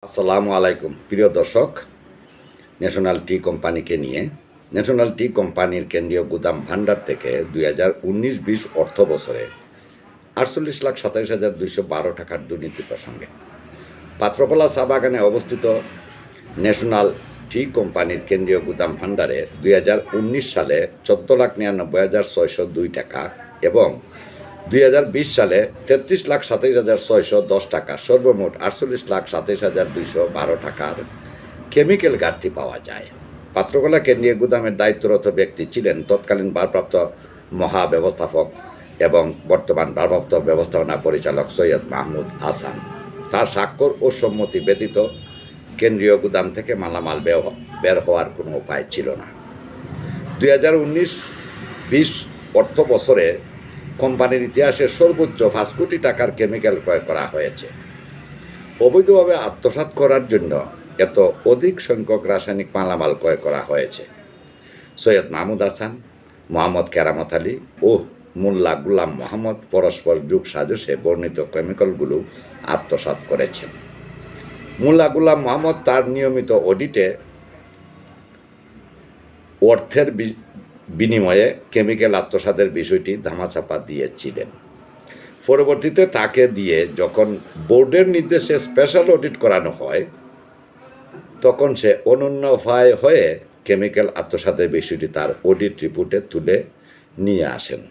আসসালামু আলাইকুম প্রিয় দর্শক। ন্যাশনাল টি কোম্পানিকে নিয়ে ন্যাশনাল টি কোম্পানির কেন্দ্রীয় গুদাম ভাণ্ডার থেকে 2019-20 অর্থ বছরে 48,27,212 টাকার দুর্নীতি প্রসঙ্গে পাত্রকলা চা বাগানে অবস্থিত ন্যাশনাল টি কোম্পানির কেন্দ্রীয় গুদাম ভাণ্ডারে 2019 সালে 14,99,602 টাকা এবং 2020 সালে 33,27,610 টাকা, সর্বমোট 48,27,212 টাকার কেমিক্যাল ঘাটতি পাওয়া যায়। পাত্রকলা কেন্দ্রীয় গুদামের দায়িত্বরত ব্যক্তি ছিলেন তৎকালীন ভারপ্রাপ্ত মহাব্যবস্থাপক এবং বর্তমান ভারপ্রাপ্ত ব্যবস্থাপনা পরিচালক সৈয়দ মাহমুদ হাসান। তার স্বাক্ষর ও সম্মতি ব্যতীত কেন্দ্রীয় গুদাম থেকে মালামাল বের হওয়ার কোনো উপায় ছিল না। 2019-20 অর্থ বছরে কোম্পানির ইতিহাসে সর্বোচ্চ 5 কোটি টাকার কেমিক্যাল ক্রয় করা হয়েছে। অবৈধভাবে আত্মসাৎ করার জন্য এত অধিক সংখ্যক রাসায়নিক মালামাল ক্রয় করা হয়েছে। সৈয়দ মাহমুদ হাসান, মোহাম্মদ কেরামত আলী ও মোল্লা গুলাম মোহাম্মদ পরস্পর যুগ সাজসে বর্ণিত কেমিক্যালগুলো আত্মসাৎ করেছেন। মোল্লা গুলাম মোহাম্মদ তার নিয়মিত অডিটে অর্থের বিনিময়ে কেমিক্যাল আত্মসাতের বিষয়টি ধামাচাপা দিয়েছিলেন। পরবর্তীতে তাকে দিয়ে যখন বোর্ডের নির্দেশে স্পেশাল অডিট করানো হয়, তখন সে অনন্য উপায় হয়ে কেমিক্যাল আত্মসাতের বিষয়টি তার অডিট রিপোর্টে তুলে নিয়ে আসেন।